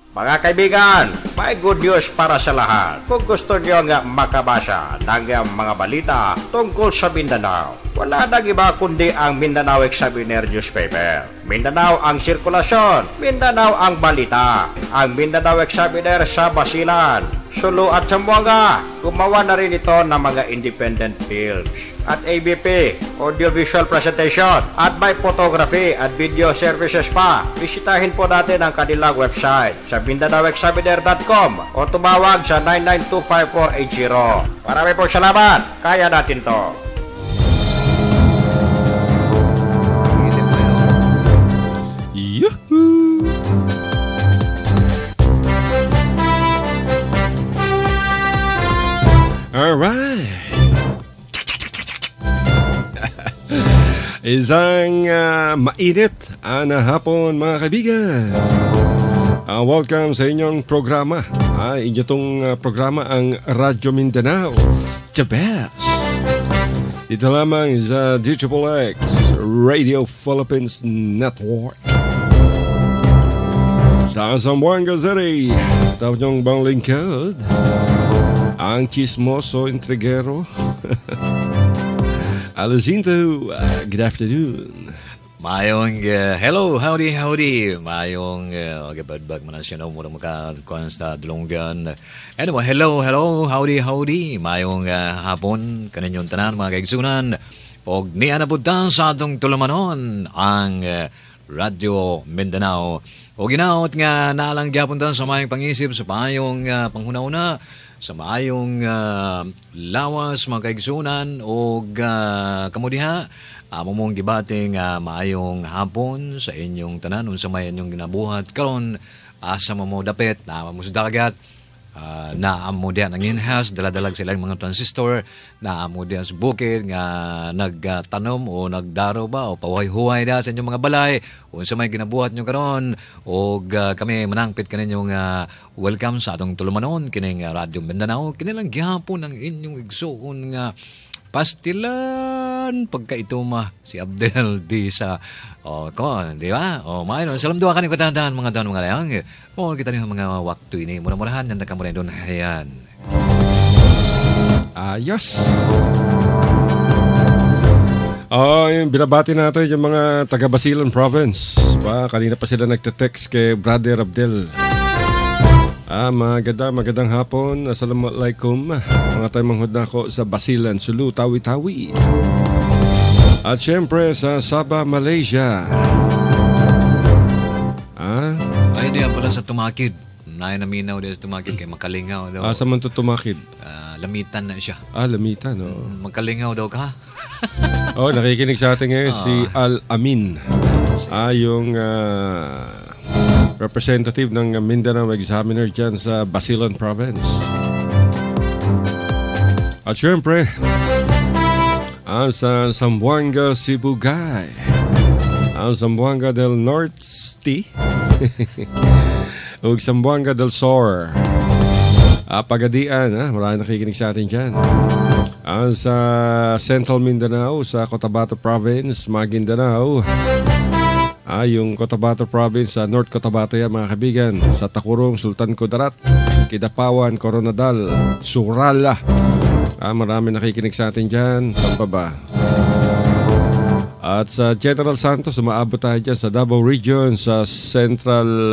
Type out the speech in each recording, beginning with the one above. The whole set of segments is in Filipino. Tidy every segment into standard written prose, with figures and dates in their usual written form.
Mga kaibigan, may good news para sa lahat. Kung gusto nyo nga makabasa ng mga balita tungkol sa Mindanao, wala nang iba kundi ang Mindanao Examiner newspaper. Mindanao ang sirkulasyon, Mindanao ang balita. Ang Mindanao Examiner sa Basilan, Sulu at Zamboanga. Gumawa na rin ito ng mga independent films at ABP, audiovisual presentation, at may photography at video services pa. Bisitahin po natin ang kanilang website sa MindanaoExaminer.com o tumawag sa 9925480. Marami pong salamat. Kaya natin to. Yuhuu! Alright. Isang mainit na hapon mga kaibigan. Welcome sa inyong programa. Inyong programa ang Radyo Mindanao, the best. Dito lamang sa DXXX Radio Philippines Network. Sa Zamboanga City, tawag niyong bang lingkod, ang chismoso intrigero. Alazinto, good afternoon. Mayong hello, howdy. Mayong gabadbag man siya no mura makakuan sa Dulonggan. Anyway, hello, howdy. Mayong hapon kaninyon tanan mga kaigsunan. Og niya na budtan sa atong tulumanon ang Radyo Mindanao. O ginaot nga naalang gyapon sa mayong pangisip sa mayong panghuna-una, sa mayong lawas mga kaigsunan o kamudiha. Mong gibating maayong hapon sa inyong tanan unsa may inyong ginabuhat karon asa mo dapit na mamusudagat na amo diyan ang in-house daladalag sila mga transistor na amo diyan sa bukid nga nagtanom o nagdaro ba o pahuhay-huhay da sa inyong mga balay unsa may ginabuhat nyo karon o kami manangpit kaninyong welcome sa atong tulumanon kining Radyo Mindanao kini lang gihapon ang inyong igsuon nga pastilan pagkaituma si Abdel di sa di ba? Maayos salam duha kanimo katandahan mga daon mga layang. Kita niyo mga waktu ini murah-murahan nan kamuray don hayan. Ayos. Yung binabati natin yung mga taga Basilan Province. Kanina pa sila nagte-text kay Brother Abdel. Magandang hapon. Assalamualaikum. Mga tayo manghod na ako sa Basilan, Sulu, Tawi-Tawi. At syempre sa Sabah, Malaysia. Ay, diyan pala sa Tumakid. Naminaw din sa Tumakid kay Makalingaw daw. Sa man to Tumakid? Lamitan na siya. Lamitan, Makalingaw daw ka? Nakikinig sa atin ngayon si Al-Amin. Yung representative ng Mindanao Examiner dyan sa Basilan Province. At syempre, sa Zamboanga, Sibugay. Ang Zamboanga del Norte ug Zamboanga del Sur. Pagadian, marami nakikinig sa atin dyan. Sa Central Mindanao, sa Cotabato Province, Maguindanao. Yung Cotabato Province sa North Cotabato yan mga kaibigan. Sa Takurong, Sultan Kudarat, Kidapawan, Coronadal, Surala. Marami nakikinig sa atin dyan. Pampaba. At sa General Santos, umaabot tayo dyan sa Davao Region, sa Central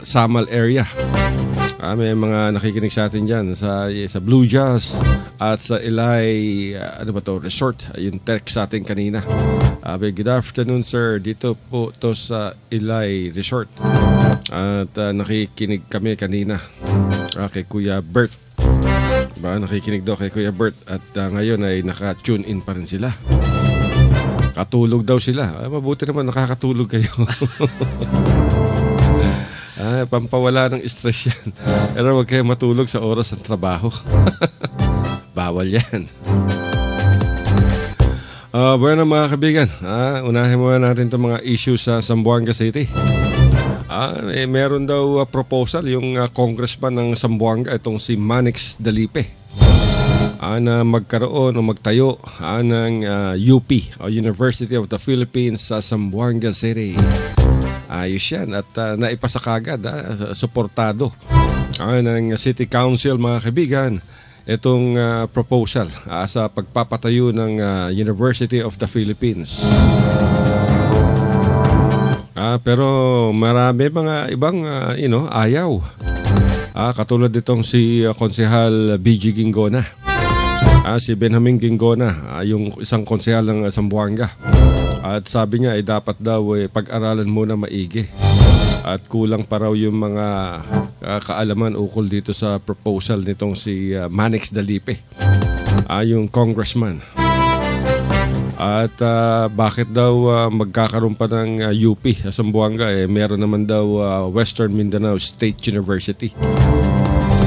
Samal area. May mga nakikinig sa atin dyan sa Blue Jazz at sa Ilay Resort. Yung text sa atin kanina. Good afternoon sir, dito po to sa Ilay Resort. At nakikinig kami kanina kay Kuya Bert. Nakikinig daw kay Kuya Bert. At ngayon ay naka-tune in pa rin sila. Katulog daw sila. Mabuti naman nakakatulog kayo. Pampawala ng stress yan. Pero huwag kayo matulog sa oras ng trabaho. Bawal yan. Bueno mga kaibigan, unahin muna natin itong mga issues sa Zamboanga City. Meron daw proposal yung congressman ng Zamboanga, itong si Manix Dalipe, na magkaroon o magtayo ng UP o University of the Philippines sa Zamboanga City. Ayos yan at naipasa kagad, suportado ng City Council mga kaibigan itong proposal sa pagpapatayo ng University of the Philippines. Pero marami mga ibang ayaw. Katulad ditong si Konsehal BG Gingona. Si Benjamin Gingona, yung isang konsehal ng Zamboanga. At sabi niya ay dapat daw pag-aralan muna maigi. At kulang pa raw yung mga kaalaman ukol dito sa proposal nitong si Manix Dalipe, yung congressman. At bakit daw magkakaroon pa ng UP sa Zamboanga? Meron naman daw Western Mindanao State University.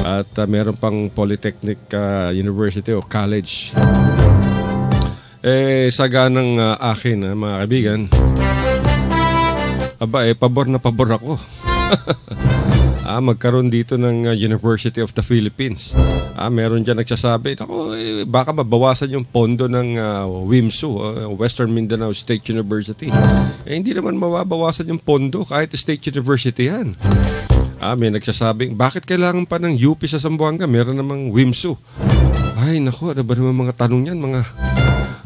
At meron pang Polytechnic University o College. Saganang akin, mga kaibigan, pabor na pabor ako. Magkaroon dito ng University of the Philippines. Meron dyan nagsasabi, baka mabawasan yung pondo ng WIMSU, Western Mindanao State University. Hindi naman mababawasan yung pondo kahit State University yan. May nagsasabing, bakit kailangan pa ng UP sa Zamboanga? Meron namang WIMSU. Ay, naku, ano ba naman mga tanong yan?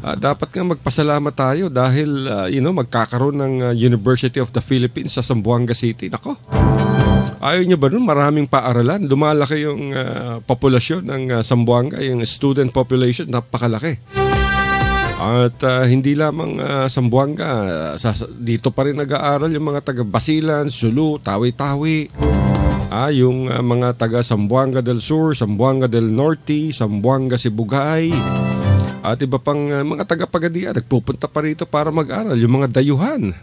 Dapat nga magpasalamat tayo dahil, magkakaroon ng University of the Philippines sa Zamboanga City. Nako. Ayaw nyo ba nun? Maraming paaralan. Lumalaki yung populasyon ng Zamboanga, yung student population, napakalaki. At hindi lamang Zamboanga, dito pa rin nag-aaral yung mga taga Basilan, Sulu, Tawi-Tawi. Yung mga taga Zamboanga del Sur, Zamboanga del Norte, Zamboanga Sibugay. At iba pang mga taga Pagadian, nagpupunta pa rito para mag-aral, yung mga dayuhan.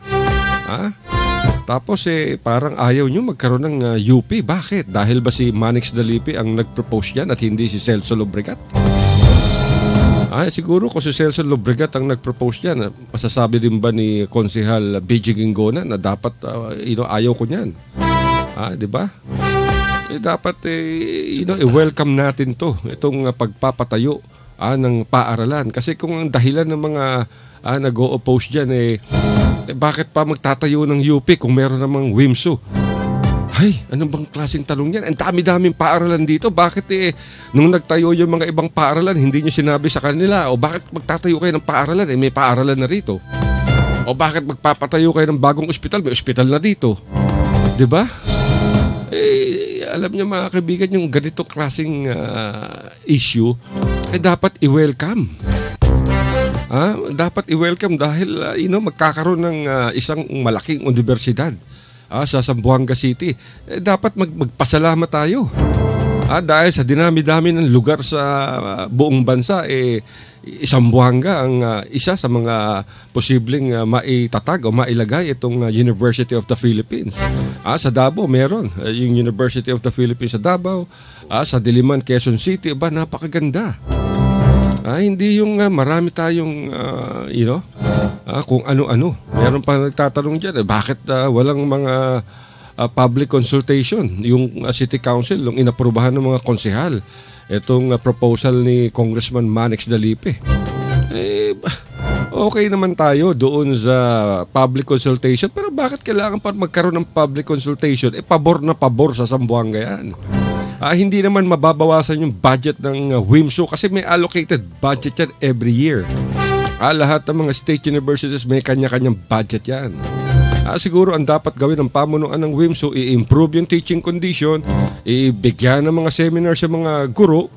Tapos parang ayaw nyo magkaroon ng UP. Bakit? Dahil ba si Manix Dalipe ang nag-propose yan at hindi si Celso Lobregat? Siguro kung si Celso Lobregat ang nag-propose yan, masasabi din ba ni Konsehal BG Gingona na dapat ayaw ko niyan? Di ba? Dapat i-welcome natin to, itong pagpapatayo ng paaralan. Kasi kung ang dahilan ng mga nag-o-oppose dyan bakit pa magtatayo ng UP kung meron namang WIMSU? Ay, ano bang klaseng talong yan? Ang dami-daming paaralan dito. Bakit nung nagtayo yung mga ibang paaralan, hindi nyo sinabi sa kanila? O bakit magtatayo kayo ng paaralan? May paaralan na rito. O bakit magpapatayo kayo ng bagong ospital? May ospital na dito. Diba? Alam niyo mga kaibigan, yung ganitong klaseng issue, dapat i-welcome. Dapat i-welcome dahil magkakaroon ng isang malaking universidad sa Zamboanga City. Dapat magpasalamat tayo. Dahil sa dinami-dami ng lugar sa buong bansa, Zamboanga ang isa sa mga posibleng maitatag o mailagay itong University of the Philippines. Sa Davao meron yung University of the Philippines sa Davao. Sa Diliman, Quezon City, napakaganda. Hindi yung marami tayong kung ano-ano. Meron pa nagtatanong dyan, bakit walang mga public consultation yung City Council nung inaprubahan ng mga konsehal itong proposal ni Congressman Manix Dalipe. Okay naman tayo doon sa public consultation, pero bakit kailangan pa magkaroon ng public consultation? Pabor na pabor sa Zamboanga yan. Hindi naman mababawasan yung budget ng WIMSU kasi may allocated budget yan every year. Lahat ng mga state universities may kanya-kanyang budget yan. Siguro ang dapat gawin ng pamunuan ng WIMSU, i-improve yung teaching condition, ibigyan ng mga seminar sa mga guro,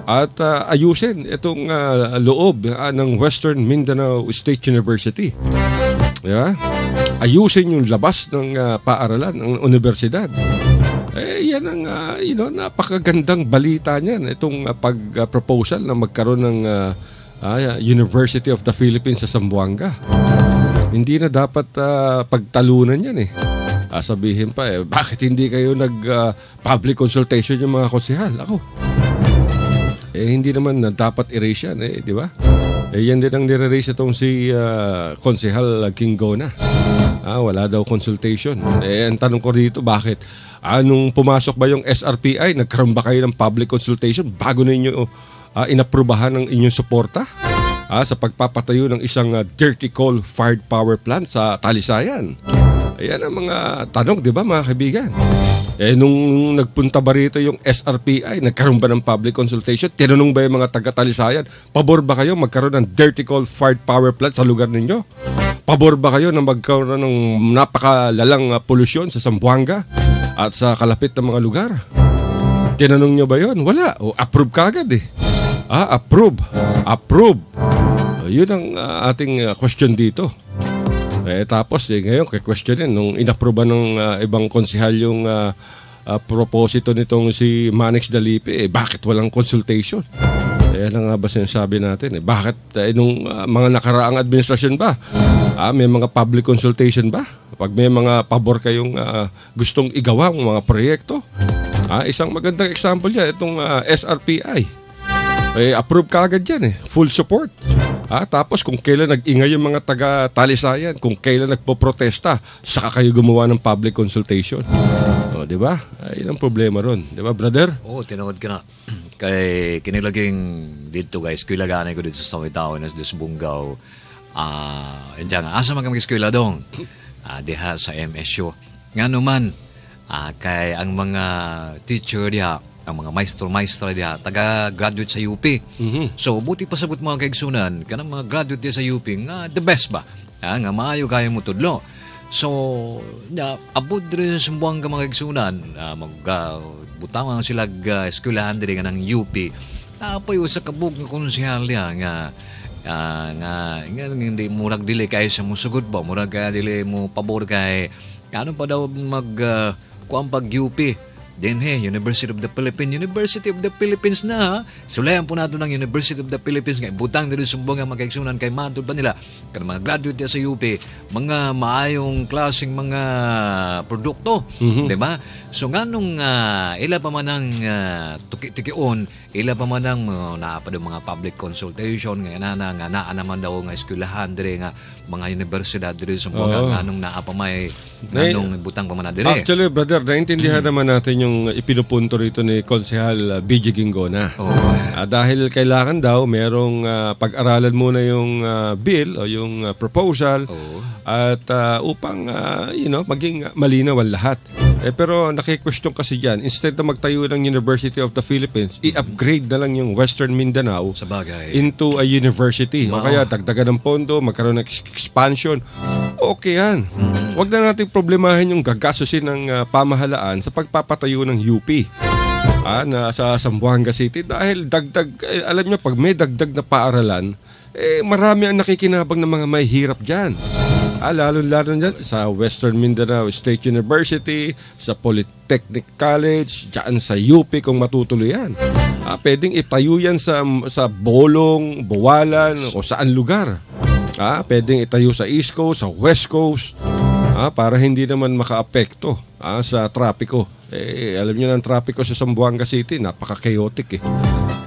at ayusin itong loob ng Western Mindanao State University. Ayusin yung labas ng paaralan ng universidad. Yan ang napakagandang balita niyan, itong pag-proposal na magkaroon ng University of the Philippines sa Zamboanga. Hindi na dapat pagtalunan yan sabihin pa bakit hindi kayo nag-public consultation yung mga konsehal? Hindi naman na dapat erase yan, di ba? Yan din ang nire-raise itong si Konsehal Gingona. Wala daw consultation. Ang tanong ko dito, bakit? Nung pumasok ba yung SRPI, nagkaroon ba kayo ng public consultation bago ninyo inaprubahan ng inyong suporta sa pagpapatayo ng isang dirty coal-fired power plant sa Talisayan? Ayan ang mga tanong, di ba mga kaibigan? Nung nagpunta ba rito yung SRPI, nagkaroon ba ng public consultation? Tinanong ba yung mga taga-Talisayan, pabor ba kayo magkaroon ng dirty coal-fired power plant sa lugar ninyo? Pabor ba kayo na magkaroon ng napakalalang polusyon sa Zamboanga at sa kalapit na mga lugar? Tinanong nyo ba yun? Wala. Approve ka agad eh. Approve. Yun ang ating question dito. Tapos ngayon questionin nung inapprove ng ibang konsehal yung proposito nitong si Manix Dalipe, bakit walang consultation? Ano nga ba sinasabi natin? Bakit nung mga nakaraang administrasyon ba? May mga public consultation ba? Pag may mga pabor kayong gustong igawa ng mga proyekto? Isang magandang example yan, itong SRPI. Approve ka agad yan full support. Tapos kung kailan nag-ingay yung mga taga-Talisayan, kung kailan nagpo-protesta, saka kayo gumawa ng public consultation. Di ba? Yun ang problema ron. Di ba, brother? Tinawad ka na. Kay kinilaging dito guys, kuilagane ko dito sa Sawitaw na sa Bungaw. Asa mag-eskwela dong? Diha sa MSU. Nga naman, kay ang mga teacher diha, ang mga maestro-maestra diha, taga-graduate sa UP. So, buti pasabot mga kaigsunan, kanang mga graduate diha sa UP, nga the best ba? Nga maayo kaya mo tudlo. So, abot rin sa Zamboanga mga kaigsunan, butangan sila eskwelahan din ng UP. Napayo sa kabog ng konsehal diha, nga hindi murag dili kayo sa musugod ba? Murag kaya dili mo pabor kay, ano pa daw kuang pag-UP? University of the Philippines na ha. Sulayan po natin ng University of the Philippines nga butang dito sumbong ang magkaigsunan kay matod pa nila kan mga graduate sa UP, mga maayong klaseng mga produkto, di ba? So nganong ila pa man ang tuki-tukion, ila pa man ang naapad mga public consultation nga naa naman daw nga eskwelahan dire nga mga universidad dire sa mga nganong naa pa may nganong butang pa man dire. Actually, brother, naintindihan naman natin yung ipinupunto rito ni Konsehal BG Gingona. Dahil kailangan daw merong pag-aralan muna yung bill o yung proposal at upang maging malinaw ang lahat. Pero naki-question kasi dyan, instead na magtayo ng University of the Philippines, i-upgrade na lang yung Western Mindanao into a university. O kaya dagdagan ng pondo, magkaroon ng expansion. Okay yan. Huwag na natin problemahin yung gagastusin ng pamahalaan sa pagpapatayo ng UP na sa Zamboanga City dahil alam nyo, pag may dagdag na paaralan, marami ang nakikinabang ng mga may hirap dyan. Lalo-lalo dyan sa Western Mindanao State University, sa Polytechnic College, dyan sa UP kung matutuloy yan. Pwedeng itayo yan sa Bolong, Buwalan, o saan lugar. Pwedeng itayo sa East Coast, sa West Coast, para hindi naman makaapekto sa trapiko. Alam nyo na ang trapiko sa Zamboanga City, napaka-chaotic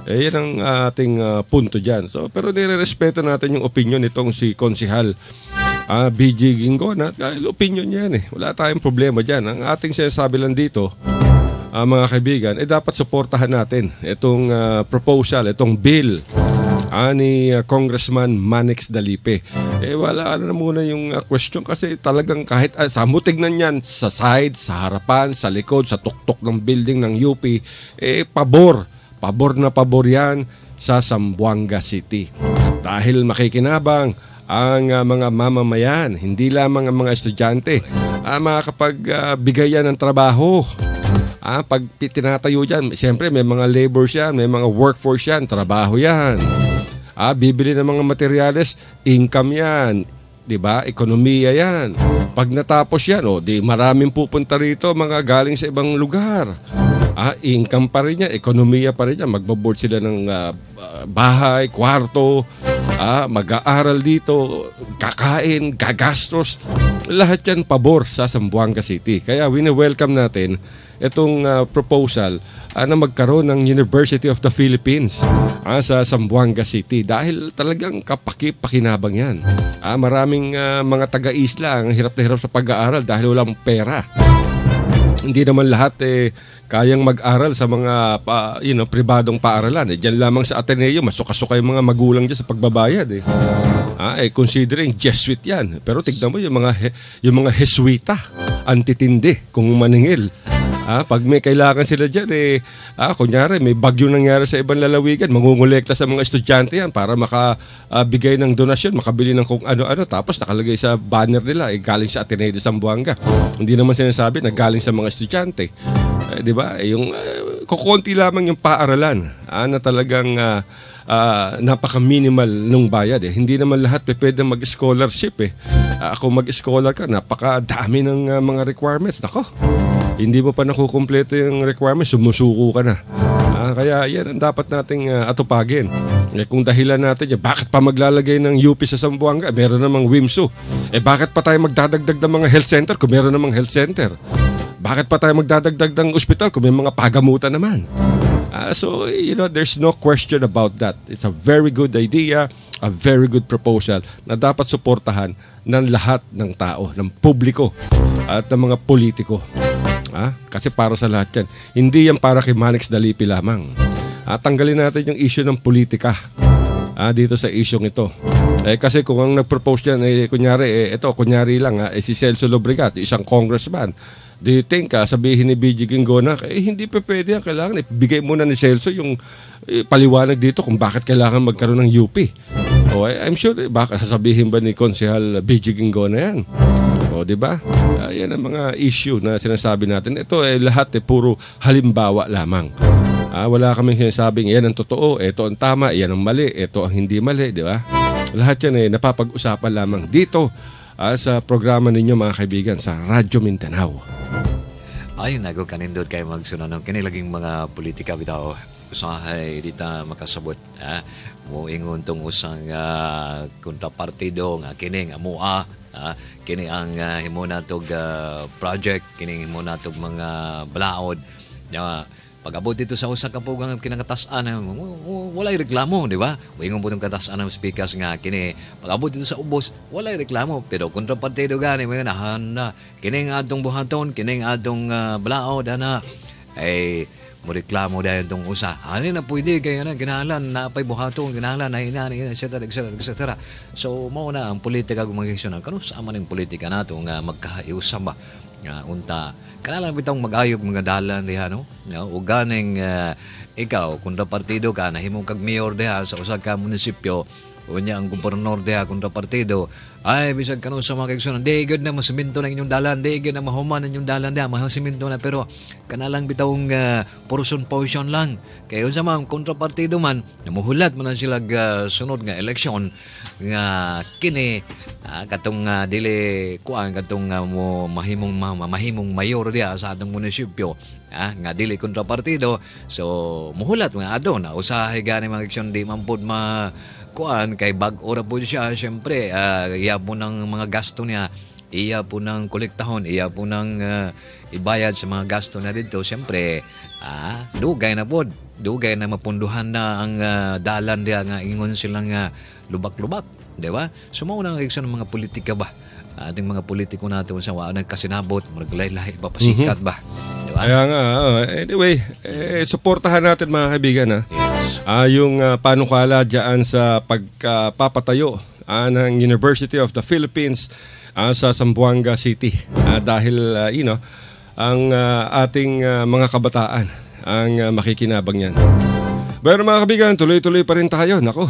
yan ang ating punto dyan. So, pero nire-respeto natin yung opinion nitong si Konsehal BG Gingona. Opinion niya yan Wala tayong problema dyan. Ang ating sinasabi lang dito, mga kaibigan, dapat suportahan natin itong proposal, itong bill ni Congressman Manix Dalipe. Wala na muna yung question kasi talagang kahit saan mo tignan yan, sa side, sa harapan, sa likod, sa tuktok ng building ng UP, pabor na pabor yan sa Zamboanga City. Dahil makikinabang ang mga mamamayan, hindi lamang ang mga estudyante, makakapagbigay yan ng trabaho. Pag tinatayo dyan, siyempre may mga laborers yan, may mga workforce yan, trabaho yan. Bibili ng mga materyales, income yan. Diba? Ekonomiya yan. Pag natapos yan, di maraming pupunta rito, mga galing sa ibang lugar. Income pa rin yan, ekonomiya pa rin yan. Magbaboard sila ng bahay, kwarto, mag-aaral dito, kakain, gagastos. Lahat yan pabor sa Zamboanga City. Kaya wini-welcome natin itong proposal na magkaroon ng University of the Philippines sa Zamboanga City dahil talagang pakinabang yan. Maraming mga taga-isla ang hirap na hirap sa pag-aaral dahil walang pera. Hindi naman lahat kayang mag-aral sa mga pribadong paaralan. Diyan lamang sa Ateneo, masuka-suka yung mga magulang dyan sa pagbabayad. Considering Jesuit yan. Pero tignan mo yung mga Jesuita, antitindi kung maningil. Pag may kailangan sila dyan, kunyari may bagyo nangyari sa ibang lalawigan, mangungulekta sa mga estudyante yan para makabigay ng donasyon, makabili ng kung ano-ano, tapos nakalagay sa banner nila, galing sa Ateneo de Zamboanga. Hindi naman sinasabi na galing sa mga estudyante. Di ba? Kukunti lamang yung paaralan na talagang napaka-minimal nung bayad. Hindi naman lahat pwede mag-scholarship. Kung mag-scholar ka, napakadami ng mga requirements. Nako, hindi mo pa nakukumpleto yung requirements, sumusuko ka na. Kaya yan ang dapat nating atupagin. Kung dahilan natin bakit pa maglalagay ng UP sa Zamboanga? Meron namang WIMSU. Bakit pa tayo magdadagdag ng mga health center kung meron namang health center? Bakit pa tayo magdadagdag ng ospital kung may mga pagamutan naman? So, there's no question about that. It's a very good idea, a very good proposal na dapat suportahan ng lahat ng tao, ng publiko at ng mga politiko. Kasi para sa lahat yan. Hindi yan para kay Manix Dalipi lamang. Tanggalin natin yung issue ng politika dito sa isyong ito. Kasi kung ang nag-propose yan, kunyari lang, si Celso Lobregat, isang congressman. Do you think, sabihin ni BG Ginggona, hindi pa pwede yan. Kailangan ibigay muna ni Celso yung paliwanag dito kung bakit kailangan magkaroon ng UP. I'm sure, baka sasabihin ba ni Konsehal BG Ginggona yan? Di ba? Yan ang mga issue na sinasabi natin. Ito lahat puro halimbawa lamang. Wala kaming sinasabing yan ang totoo, ito ang tama, yan ang mali, ito ang hindi mali, di ba? Lahat yan napapag-usapan lamang dito sa programa ninyo mga kaibigan sa Radyo Mindanao. Ayun ako kanindot kayo magsunod ng kinilaging mga politika bitaw usahay dito makasabot mo ingon tong usang kontrapartido nga kining amua kini ang himo natog project kini himo natog mga balaod pag-abot dito sa usa ka pugang kinangatasan walay reklamo, di ba? Ingon po itong katasan ng speakers nga kini pag-abot dito sa ubos walay reklamo, pero kontrapartido gani mo yun kining adtong buhaton kining adtong balaod mo reklamo dahil itong usa na pwede kayo na ginahalan na pa'y buhaton ginahalan etc. So mo na ang politika gumagisyon kano sa man yung politika nato nga magkaiusam ba unta kailangan bitang mag-ayog mga dalan diha o ganing ikaw kontrapartido ka nahimong kag mayor diha sa usa ka munisipyo unya ang gobernador diha kontrapartido bisag kanon sa mga kaigsunan di gud na masiminto na inyong dalan di gud na mahuman inyong dalan diha masiminto na pero kanalang bitawng portion lang kay unsa man kontrapartido man namuhulat man sila sunod nga eleksyon nga kini katong dili kuan katong mo mahimong mayor diha sa atong munisipyo nga dili kontrapartido so muhulat mga adto na usahay gani mga eleksyon di man pud kuan kay bag-ora po siya syempre iya po ng mga gasto niya iya po ng kolektahon iya po ng ibayad sa mga gasto na dito syempre dugay na po dugay na mapunduhan na ang dalan diya nga ingon silang lubak-lubak di ba sumaw na ang ng mga politika ba ating mga politiko natin sa waanang kasinabot maglaylay papasikat ba di ba? Kaya nga anyway suportahan natin mga kaibigan yung panukala dyan sa pagpapatayo ng University of the Philippines sa Zamboanga City dahil ang ating mga kabataan ang makikinabang yan. Pero mga kaibigan, tuloy-tuloy pa rin tayo. Nako,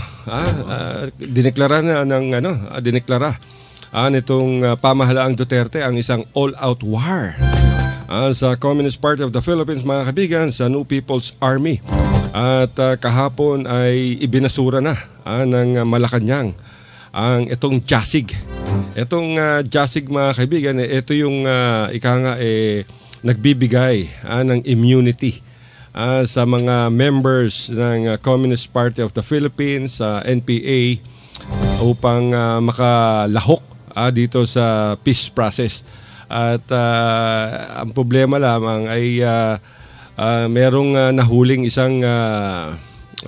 dineklara nitong pamahalaang Duterte ang isang all-out war sa Communist Party of the Philippines, mga kaibigan, sa New People's Army. At kahapon ay ibinasura na ng Malacanang ang itong Jasig. Itong Jasig, mga kaibigan, ito yung nagbibigay ng immunity sa mga members ng Communist Party of the Philippines, NPA, upang makalahok dito sa peace process. At ang problema lamang ay merong nahuling isang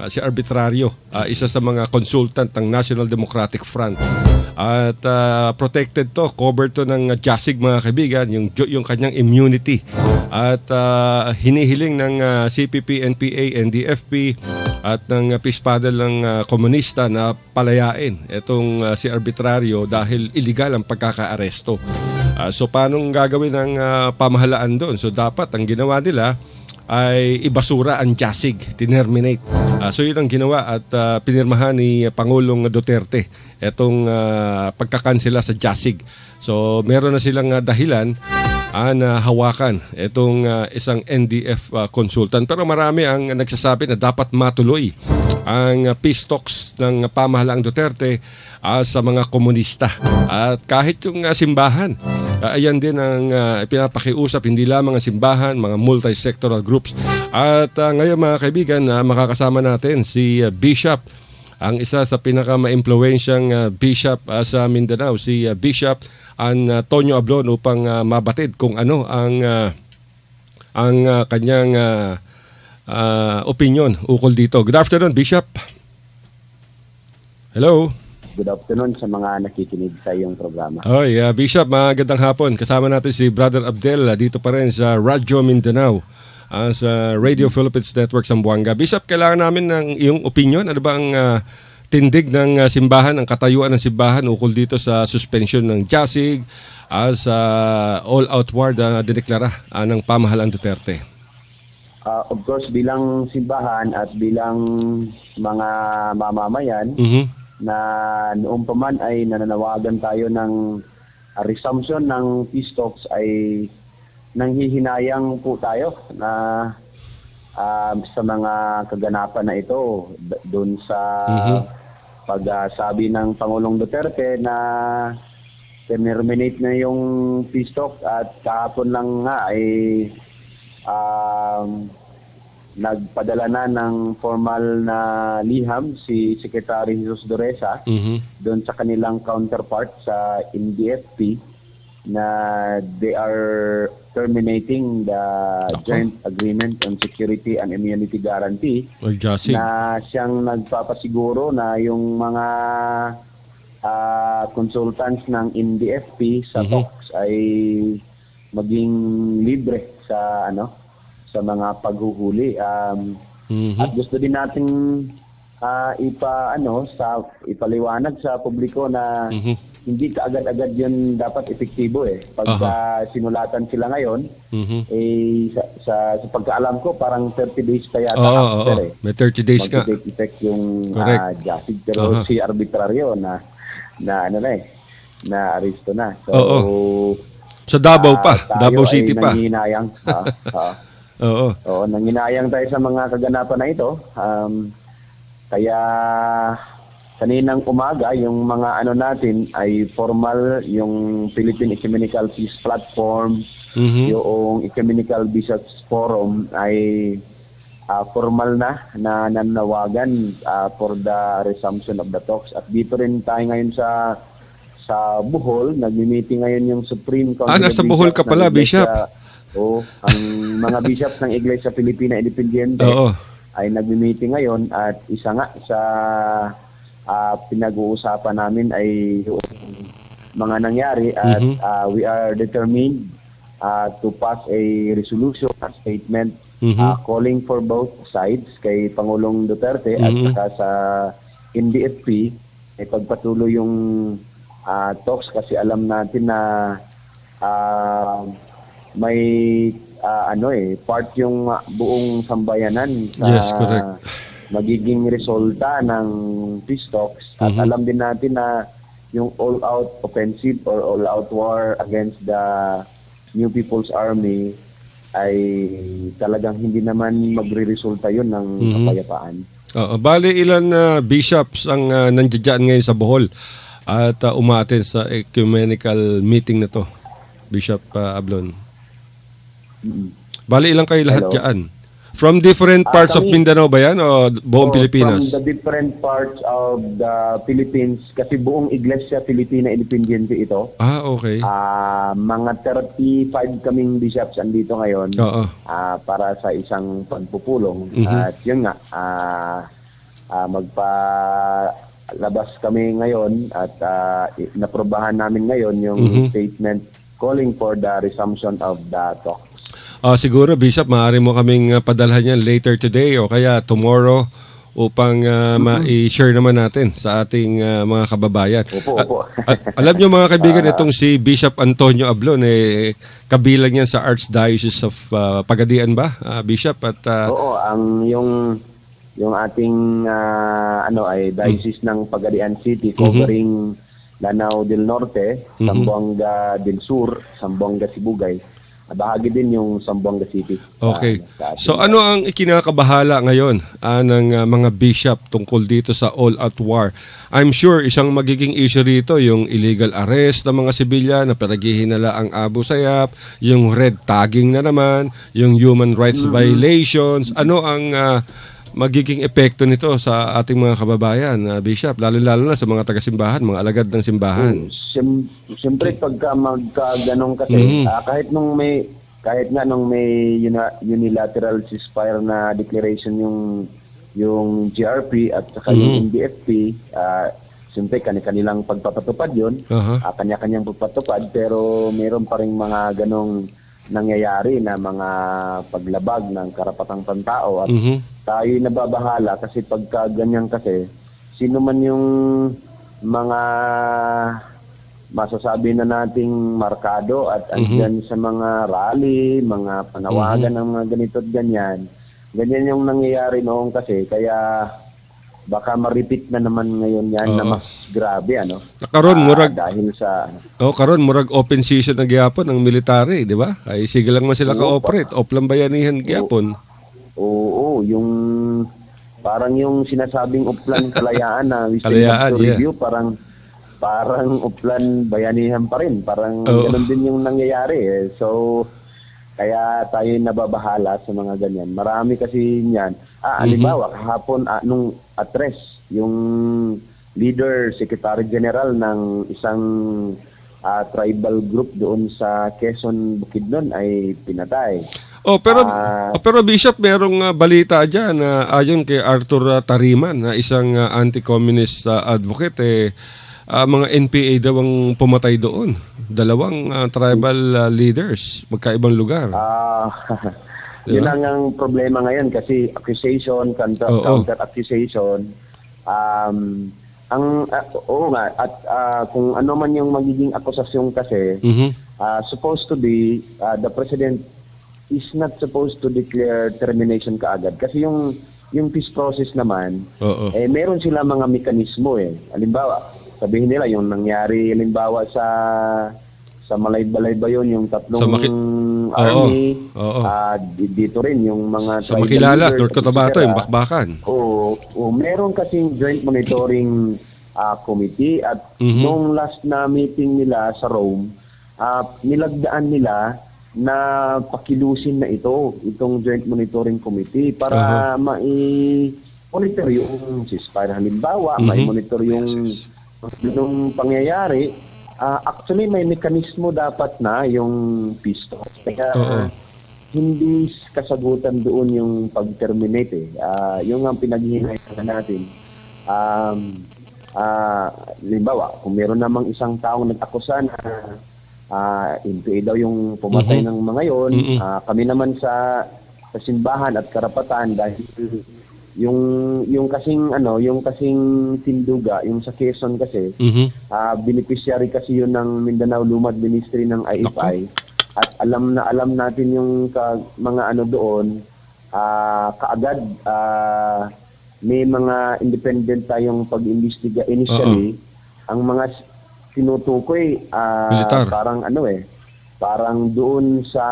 si Arbitrario, isa sa mga consultant ng National Democratic Front. At protected to, covered to ng Jasig, mga kaibigan, yung kanyang immunity. At hinihiling ng CPP, NPA, NDFP at ng peace paddle ng komunista na palayain itong si Arbitrario dahil illegal ang pagkakaaresto. So paano gagawin ng pamahalaan doon? So dapat ang ginawa nila ay ibasura ang Jasig, tinerminate. So yun ang ginawa at pinirmahan ni Pangulong Duterte itong pagkakansela sa Jasig. So meron na silang dahilan na hawakan itong isang NDF consultant. Pero marami ang nagsasabi na dapat matuloy ang peace talks ng pamahalaang Duterte sa mga komunista. At kahit yung simbahan, ayan din ang pinapakiusap, hindi lamang ang simbahan, mga multi-sectoral groups. At ngayon mga kaibigan, makakasama natin si Bishop, ang isa sa pinaka-ma-impluensyang bishop sa Mindanao, si Bishop Antonio Ablon, upang mabatid kung ano ang kanyang opinion ukol dito. Good afternoon, Bishop. Hello. Good afternoon sa mga nakikinig sa iyong programa. Oy, Bishop, magandang hapon. Kasama natin si Brother Abdel dito pa rin sa Radyo Mindanao, sa Radio Philippines Network Zamboanga. Bishop, kailangan namin ng iyong opinion. Ano ba ang tindig ng simbahan, ang katayuan ng simbahan ukol dito sa suspension ng Jasig sa all-out war na dineklara ng pamahalaan Duterte? Of course, bilang simbahan at bilang mga mamamayan, na noong pa man ay nananawagan tayo ng resumption ng peace talks, ay nanghihinayang po tayo na sa mga kaganapan na ito doon sa pagsabi ng Pangulong Duterte na terminate na yung peace talk, at kahapon lang nga ay nagpadala na ng formal na liham si Secretary Jesus Doresa doon sa kanilang counterpart sa NDFP na they are terminating the Joint Agreement on Security and Immunity Guarantee, na siyang nagpapasiguro na yung mga consultants ng NDFP sa talks ay maging libre sa sa mga paghuhuli. At gusto din nating ipaliwanag sa publiko na hindi kaagad-agad yun dapat epektibo Pagka sinulatan sila ngayon, sa pagkaalam ko, parang 30 days pa yata after May 30 days ka. Mag-take effect yung Jasig. Pero si Arbitrario na aresto na. So, sa Davao pa, Davao City pa. Nanginayang. Nanginayang tayo sa mga kaganapan na ito. Kaya kaninang umaga, yung mga natin ay formal, yung Philippine Ecumenical Peace Platform, yung Ecumenical Bishops Forum ay formal na nanawagan for the resumption of the talks. At dito rin tayo ngayon sa Bohol, nagmi-meeting ngayon yung Supreme Council. Nasa Bohol ka pala, Bishop. Ang mga bishops ng Iglesia Filipina Independiente ay nagmi-meeting ngayon, at isa nga sa pinag-uusapan namin ay yung mga nangyari, at we are determined to pass a resolution, a statement calling for both sides, kay Pangulong Duterte at saka sa NDFP, ay pagpatuloy yung talks, kasi alam natin na may part yung buong sambayanan sa magiging resulta ng peace talks. At alam din natin na yung all-out offensive or all-out war against the New People's Army ay talagang hindi naman magre-resulta yun ng kapayapaan. Bali, ilan bishops ang nandiyan ngayon sa Bohol at umaten sa ecumenical meeting na to, Bishop Ablon? Bali, ilang kayo lahat dyan? From different parts of Mindanao ba yan o buong Pilipinas? From the different parts of the Philippines, kasi buong Iglesia Filipina Independiente ito. Okay. Mga 35 kaming bishops andito ngayon para sa isang pagpupulong. At yun nga, magpalabas kami ngayon at naprobahan namin ngayon yung statement calling for the resumption of the talks. Siguro, Bishop, maaari mo kaming padalhan yan later today o kaya tomorrow upang ma-share naman natin sa ating mga kababayan. Opo. Alam nyo mga kaibigan, itong si Bishop Antonio Ablon, kabilang yan sa Archdiocese of Pagadian ba, Bishop? At, Oo, yung ating ay Diocese ng Pagadian City covering Lanao del Norte, Zamboanga del Sur, Zamboanga Sibugay. Bahagi din yung Zamboanga City. Okay. So ano ang ikinakabahala ngayon ng mga bishop tungkol dito sa all-out war? I'm sure isang magiging issue rito yung illegal arrest ng mga sibilyan na pinaghihinala ang Abu Sayyaf, yung red tagging na naman, yung human rights violations. Ano ang magiging epekto nito sa ating mga kababayan, Bishop, lalo-lalo na sa mga taga-simbahan, mga alagad ng simbahan? Siyempre pagka magka-ganong kasi, kahit nga nung may unilateral ceasefire na declaration yung GRP at saka yung NDFP, siyempre kanilang pagpapatupad yun, kanya-kanyang pagpapatupad, pero mayroon pa rin mga ganong nangyayari na mga paglabag ng karapatang pantao at tayo nababahala kasi pagka ganyan kasi sino man yung mga masasabi na nating markado at andyan sa mga rally, mga panawagan ng mga ganito at ganyan yung nangyayari noon kasi kaya baka ma-repeat na naman ngayon yan na mas grabe karon murag dahil sa karon murag open season na gyapon ng military, di ba? Ay sige lang man sila ka-operate, lang bayanihan gyapon. Oo, yung parang yung sinasabing uplan kalayaan na we still have to review, parang uplan bayanihan pa rin, parang ganun din yung nangyayari So kaya tayo nababahala sa mga ganyan. Marami kasi niyan. Halimbawa, kahapon nung address, yung leader, Secretary General ng isang tribal group doon sa Quezon, Bukidnon ay pinatay. Pero Bishop, merong balita dyan na ayon kay Arthur Tariman, na isang anti-communist advocate, mga NPA daw ang pumatay doon. Dalawang tribal leaders, magkaibang lugar. Yun ang problema ngayon kasi accusation, counter accusation. Kung ano man yung magiging akusasyon kasi, supposed to be, the president is not supposed to declare termination kaagad. Kasi yung peace process naman, meron sila mga mekanismo Halimbawa, sabihin nila yung nangyari halimbawa sa Malaybalay ba yun, yung tatlong army, dito rin yung mga sa Makilala, North Cotabato, yung bakbakan. Meron kasing joint monitoring committee at nung last na meeting nila sa Rome, nilagdaan nila na pakilusin na itong joint monitoring committee para monitor yung ceasefire halimbawa, may monitor yung pangyayari. Actually, may mekanismo dapat na yung peace talk. Kaya hindi kasagutan doon yung pag-terminate. Yung ang pinaghihinayan natin. Halimbawa, kung meron namang isang taong nag-akusa na NPA daw yung pumatay ng mga yon, kami naman sa simbahan at karapatan dahil yung kasing Tinduga, yung sa Quezon kasi, beneficiary kasi yun ng Mindanao Lumad Ministry ng IFI. At alam natin yung mga doon, kaagad may mga independent tayong pag-imbestiga initially. Ang mga tinutukoy parang parang doon sa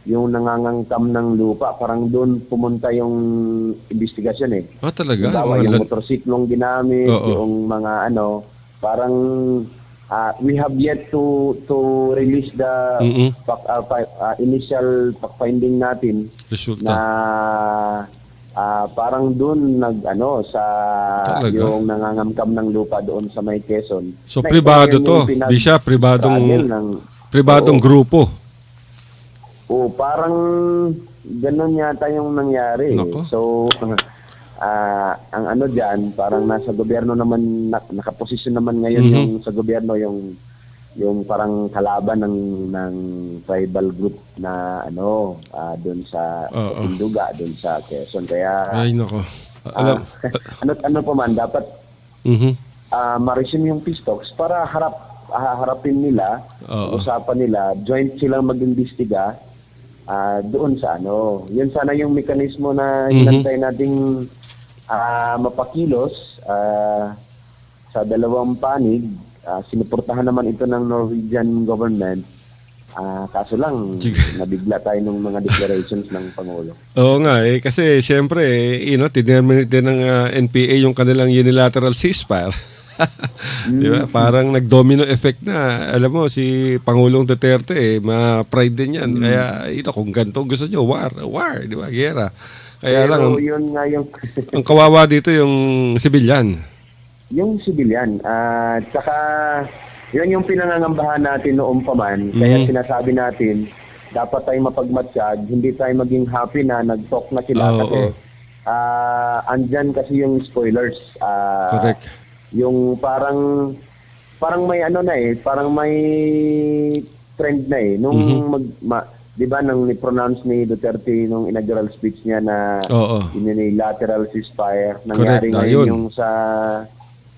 yung nangangangkam ng lupa, parang doon pumunta yung investigasyon talaga? Yung motorsiklong ginamit, yung mga parang we have yet to release the initial fact-finding natin resulta na parang doon sa talaga? Yung nangangamkam ng lupa doon sa may Quezon. So pribado to, Bishop, pribadong grupo. Parang ganun yata yung nangyari. So, ang dyan, parang nasa gobyerno naman, nakaposisyon naman ngayon yung sa gobyerno, yung parang kalaban ng tribal group na doon sa Tinduga, doon sa Quezon. Kaya, Alam. ano pa man, dapat Mhm. ma-resume yung peace talks para harapin nila, Oo. usapan nila, joint silang mag-imbestiga doon sa ano. Yun sana yung mekanismo na hinantay nating mapakilos sa dalawang panig. Sinuportahan naman ito ng Norwegian government. Kaso lang, nabigla tayo ng mga declarations ng Pangulo. Oo nga kasi siyempre tinerminate din ng NPA yung kanilang unilateral ceasefire. Di ba? Parang nag-domino effect na. Alam mo, si Pangulong Duterte, ma-pride din yan. Kaya, kung ganito gusto nyo, war, di ba? Gera. Kaya Pero lang, yun nga yung... ang kawawa dito yung sibilyan. Yung sibilyan. Tsaka, yun yung pinangangambahan natin noong pa man. Kaya sinasabi natin, dapat tayo mapagmatsyag, hindi tayo maging happy na nag-talk na sila. Kasi, andyan kasi yung spoilers. Correct. Yung parang may parang may trend na nung 'di ba nang ni-pronounce ni Duterte nung inaugural speech niya na unilateral ceasefire, nangyari ngayon yung sa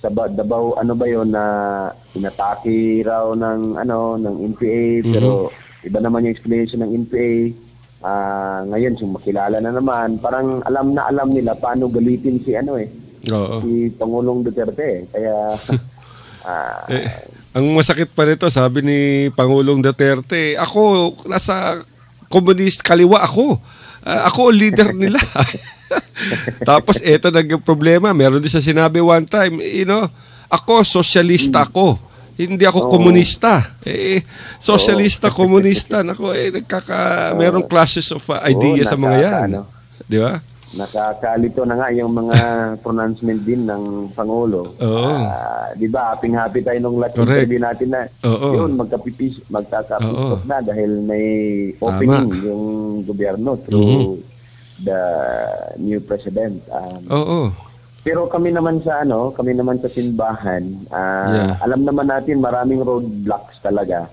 Davao, ano ba yon, na inatake raw ng NPA, pero iba naman yung explanation ng NPA. Ngayon yung makilala na naman, parang alam nila paano galitin si si Pangulong Duterte. Kaya ang masakit pa nito, sabi ni Pangulong Duterte, ako nasa communist kaliwa ako. Ako leader nila. Tapos eto naging problema. Meron din siya sinabi one time, ako sosyalista ako. Hindi ako komunista. Sosyalista, komunista. Nako, merong clashes of ideas sa mga yan. Di ba? Nakakalito na nga yung mga pronouncement din ng Pangulo. Di ba, happy tayo nung last interview natin na yun, magkakapitot na dahil may opening yung gobyerno through the new president. Pero kami naman sa simbahan, alam naman natin maraming roadblocks talaga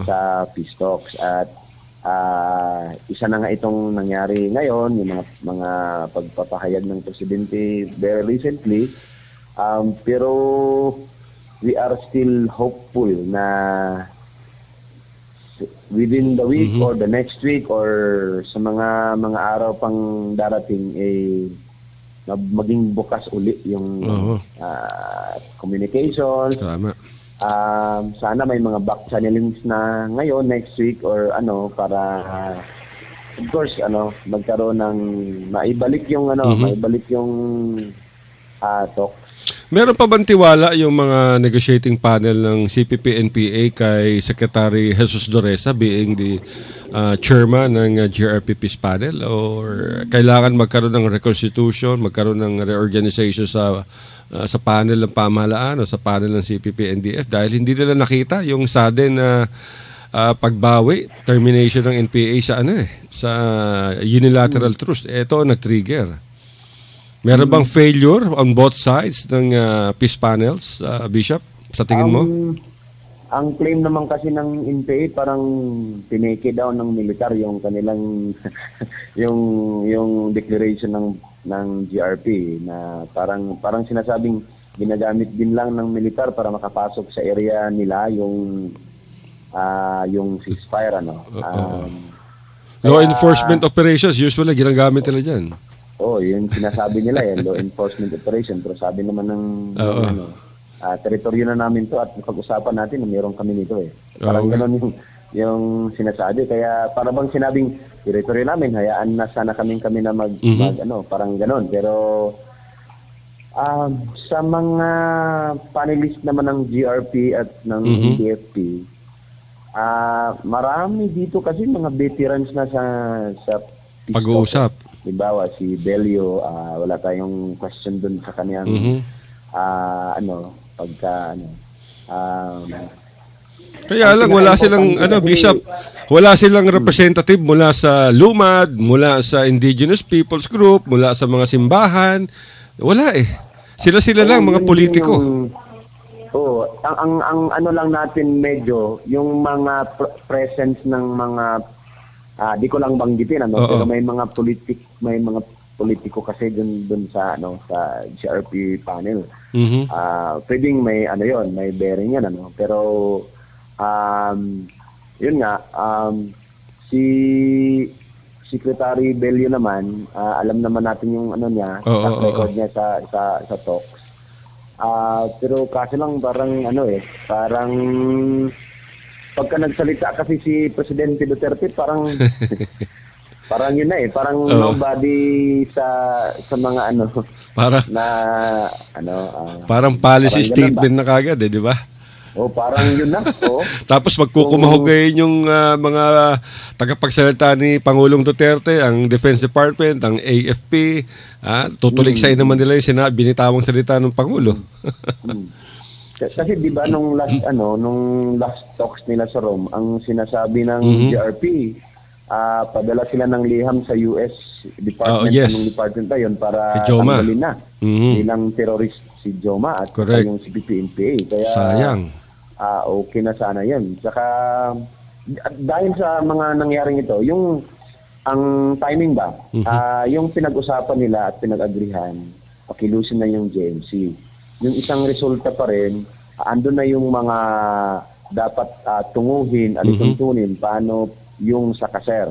sa peace talks, at isa na nga itong nangyari ngayon, yung mga pagpapahayag ng presidente very recently. Pero we are still hopeful na within the week or the next week or sa mga araw pang darating maging bukas uli yung communication. Tama. Sana may mga back channelings na ngayon, next week or para of course magkaroon ng maibalik yung talk. Meron pa bang tiwala yung mga negotiating panel ng CPP-NPA kay Secretary Jesus Doresa being the chairman ng GRP Peace Panel, or kailangan magkaroon ng reconstitution, magkaroon ng reorganization sa panel ng pamahalaan o sa panel ng CPP-NDF dahil hindi nila nakita yung sudden pagbawi, termination ng NPA sa unilateral truce. Ito nag-trigger. Meron bang failure on both sides ng peace panels, Bishop, sa tingin mo? Ang claim naman kasi ng NPA, parang pineke daw ng militar yung kanilang yung declaration ng GRP, na parang sinasabing ginagamit din lang ng militar para makapasok sa area nila yung ceasefire law enforcement operations usually ginagamit nila diyan. Yung sinasabi nila law enforcement operation, pero sabi naman ng teritoryo na namin to at pag-usapan natin na mayroon kami nito Parang gano'n yung sinasabi. Kaya para bang sinabing teritoryo namin, hayaan na sana kami na parang gano'n. Pero sa mga panelist naman ng GRP at ng NDFP, marami dito kasi mga veterans na sa pag-uusap. Halimbawa, si Belio, wala tayong question dun sa kanyang kaya lang wala silang Bishop, wala silang representative mula sa LUMAD, mula sa Indigenous Peoples Group, mula sa mga simbahan. Wala Sila lang mga politiko. Ang lang natin medyo yung mga presence ng mga di ko lang banggitin pero may mga politiko kasi dun sa sa GRP panel. Mhm. Pwedeng may may bearing yan pero yun nga si Secretary Bello naman alam naman natin yung niya, track record niya sa talks. Pero kasi lang parang parang pagka nagsalita kasi si Presidente Duterte parang parang yun na parang nobody sa mga Parang na parang policy parang statement na kagad di ba? Parang yun na. Tapos magkukumahugay yung mga tagapagsalita ni Pangulong Duterte, ang Defense Department, ang AFP, tutuligsay naman nila yung binitawang salita ng Pangulo. Kasi di ba nung last talks nila sa Rome, ang sinasabi ng GRP, padala sila ng liham sa US Department ng department na yun para tanggalin na ilang terrorist si Joma at yung CPP-NPA. Kaya sayang. Okay na sana yun. Saka dahil sa mga nangyaring ito, ang timing ba, yung pinag-usapan nila at pinag-agrihan, pakilusin na yung JMC. Yung isang resulta pa rin, andun na yung mga dapat tunguhin, alituntunin, paano yung sa kaser.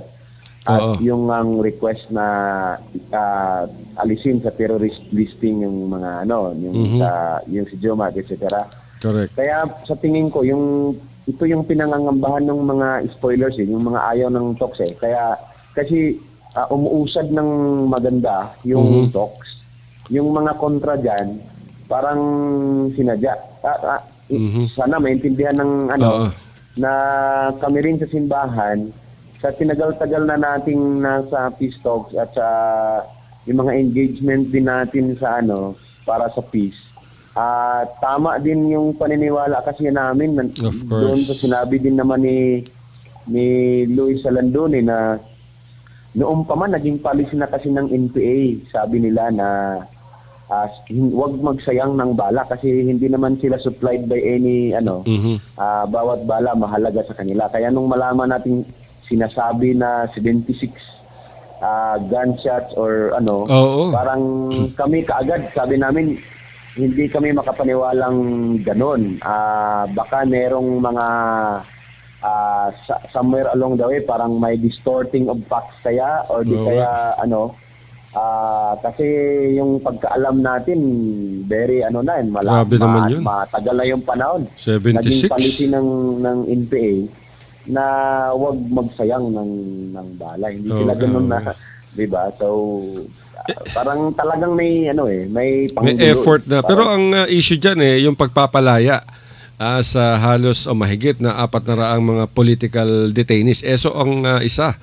At yung ang request na alisin sa terrorist listing yung mga yung si Joma, etc. Correct. Kaya sa tingin ko, ito yung pinangangambahan ng mga spoilers, yung mga ayaw ng talks Kaya kasi umuusad ng maganda yung talks. Yung mga kontra dyan, parang sinadya. Sana maintindihan ng na kami rin sa simbahan, sa tinagal-tagal na nating nasa peace talks at sa yung mga engagement din natin sa para sa peace. Tama din yung paniniwala kasi namin doon sa sinabi din naman ni Luis Salandone na noong pa man naging policy na kasi ng NPA, sabi nila na huwag magsayang ng bala kasi hindi naman sila supplied by any bawat bala mahalaga sa kanila. Kaya nung malaman natin sinasabi na 76 gunshots or parang kami kaagad sabi namin hindi kami makapaniwalang ganon. Baka merong mga somewhere along the way parang may distorting of facts kaya or di kaya kasi yung pagkaalam natin very matagal na yung panahon. 76 naging policy ng NPA na wag magsayang ng bala. Hindi sila ganun na, 'di ba? So parang talagang may may effort na. Pero ang issue diyan yung pagpapalaya sa halos o mahigit na 400 mga political detainees. So ang isa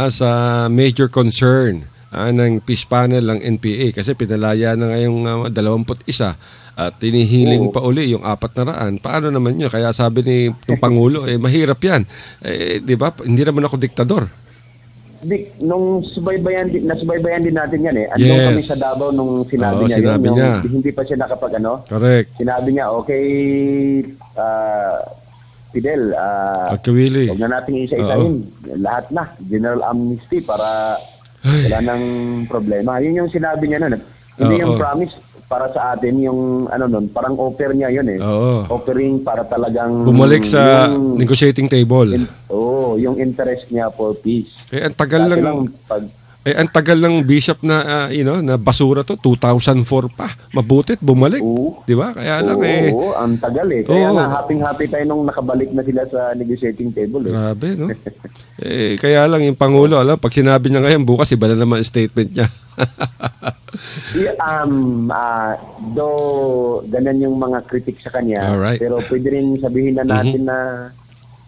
sa major concern ng peace panel ng NPA kasi pinalaya na ngayong 21 at tinihiling pa uli yung 400. Paano naman yun? Kaya sabi ng Pangulo, mahirap yan. Di ba? Hindi naman ako diktador. Nung nasubaybayan din natin yan Andun kami sa Davao nung sinabi niya. Hindi pa siya nakapag Correct. Sinabi niya, okay, Fidel, huwag na natin isa-isahin. Lahat na. General amnesty para wala nang problema. Yun yung sinabi niya nun. Hindi yung promise para sa atin yung parang offer niya yun offering para talagang bumalik sa negotiating table. Yung interest niya for peace. Ang tagal ang tagal ng bishop na na basura to 2004 pa. Mabutit bumalik. 'Di ba? Kaya lang ang tagal Kaya nga happy tayo nung nakabalik na sila sa negotiating table Grabe, no? Kaya lang yung Pangulo, pag sinabi niya ngayon bukas iba na naman ang statement niya. Though ganun yung mga critic sa kanya, pero pwede rin sabihin na natin na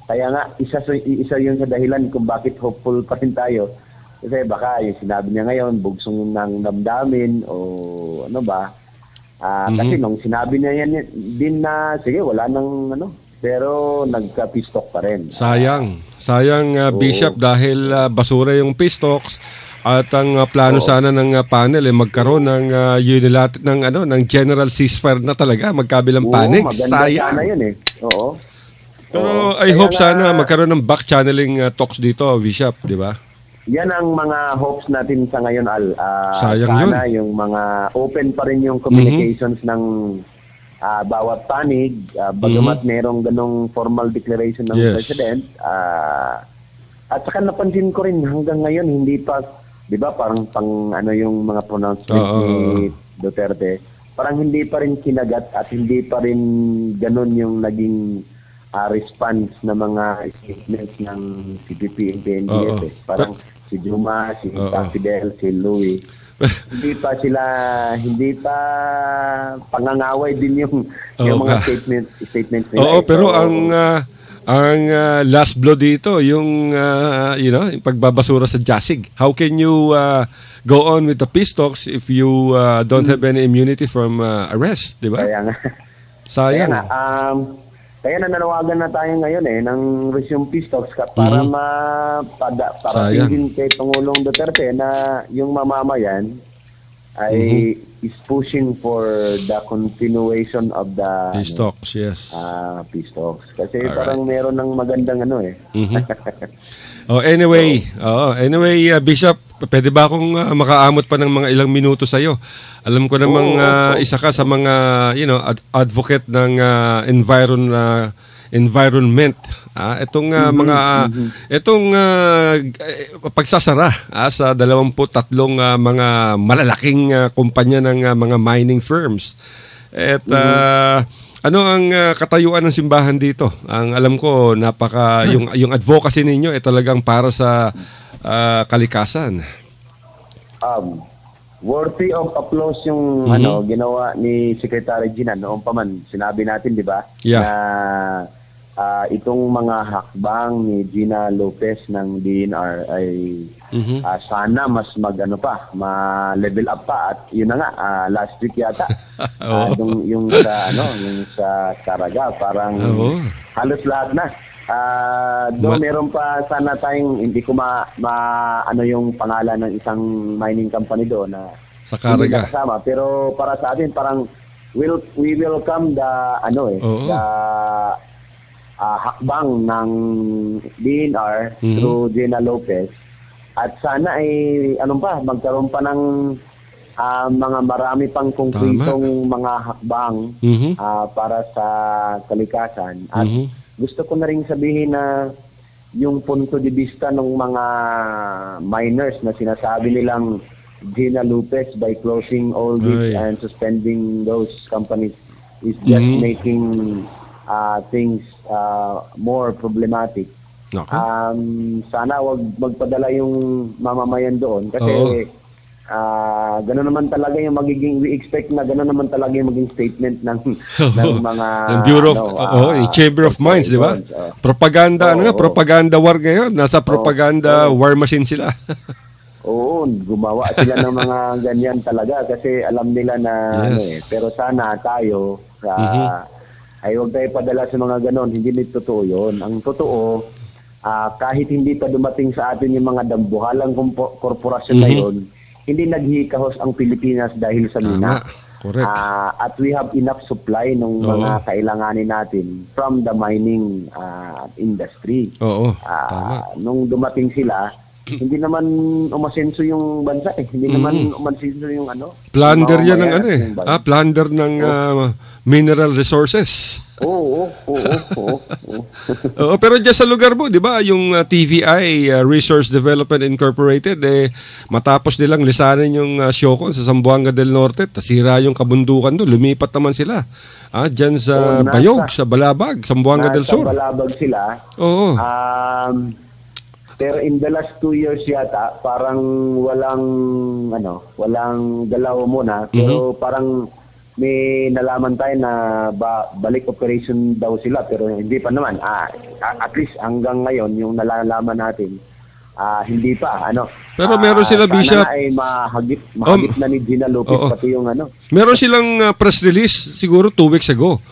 kaya nga isa yun sa dahilan kung bakit hopeful pa rin tayo. Kasi baka yung sinabi niya ngayon bugsong ng damdamin o kasi nung sinabi niya yan din na sige wala nang pero nagka-peace talk pa rin. Sayang Bishop dahil basura yung peace talks. At ang plano sana ng panel magkaroon ng unilateral ng general ceasefire na talaga magkabilang panig. Sayang. Sana yun Pero I hope sana magkaroon ng back channeling talks dito, Bishop, di ba? yan ang mga hopes natin sa ngayon, Al. Sayang sana yung mga open pa rin yung communications ng bawat panig, bagamat merong ganong formal declaration ng President. At saka napansin ko rin hanggang ngayon, hindi pa, di ba, parang yung mga pronouncement ni Duterte, parang hindi pa rin kinagat at hindi pa rin ganon yung naging response na mga statements ng CPP and PNDF. Parang si Juma, si Fidel, si Louie, hindi pa pangangaway din yung mga statements nila. Oo, pero ang last blow dito, yung yung pagbabasura sa Jasig. How can you go on with the peace talks if you don't have any immunity from arrest, di ba? Kaya nga. Sayang. Kaya nananawagan na tayo ngayon ng resume peace talks para para tingin kay Pangulong Duterte na yung mamamayan ay is pushing for the continuation of the peace talks, yes. Peace talks. Kasi parang meron ng magandang Anyway, Bishop, pwede ba akong makaamot pa ng mga ilang minuto sa iyo? Alam ko namang isa ka sa mga advocate ng environment. Itong pagsasara sa 23 mga malalaking kumpanya ng mga mining firms. At ano ang katayuan ng simbahan dito? Ang alam ko yung advocacy ninyo ay talagang para sa kalikasan. Worthy of applause yung ginawa ni Secretary Ginan noong pa man. Sinabi natin, di ba? Yeah. Na itong mga hakbang ni Gina Lopez ng DNR ay sana mas ma-level up pa, at yun na nga last week yata yung sa Caraga parang halos lahat na meron pa sana tayong hindi ko yung pangalan ng isang mining company doon na sa Caraga kasama, pero para sa atin parang we welcome the hakbang ng DNR through Gina Lopez, at sana ay magkaroon pa ng mga marami pang konkretong mga hakbang para sa kalikasan. At gusto ko na rin sabihin na yung punto de vista ng mga miners na sinasabi nilang Gina Lopez by closing all this and suspending those companies is just making things more problematic. Okay. Sana wag magpadala yung mamamayan doon kasi gano'n naman talaga yung magiging, we expect na gano'n naman talaga yung maging statement ng mga Bureau of Chamber of Mines, di ba? Propaganda, propaganda war ngayon. Nasa propaganda war machine sila. Oo, gumawa sila ng mga ganyan talaga kasi alam nila na pero sana tayo ay huwag tayo padala sa mga ganon. Hindi nito totoo yun. Ang totoo, kahit hindi pa dumating sa atin yung mga dambuhalang korporasyon na yun, hindi naghihikahos ang Pilipinas dahil sa mina. Correct. At we have enough supply ng mga kailanganin natin from the mining industry. Tama. Nung dumating sila, hindi naman umasenso yung bansa Hindi naman umasenso yung plunder yan ng plunder ng mineral resources. Oo. Pero dyan sa lugar mo, di ba, yung TVI, Resource Development Incorporated, matapos nilang lisanin yung Siocon sa Zamboanga del Norte, tasira yung kabundukan doon, lumipat naman sila. Dyan sa Bayog, sa Balabag, Zamboanga del Sur. Sa Balabag sila. Oo. Pero in the last 2 years yata, parang walang galaw muna. Pero parang may nalaman tayo na balik operation daw sila. Pero hindi pa naman. At least hanggang ngayon, yung nalalaman natin, hindi pa. Pero meron sila, Bishop. Sana ay mahagip na ni Gina Lopez pati yung Meron silang press release siguro 2 weeks ago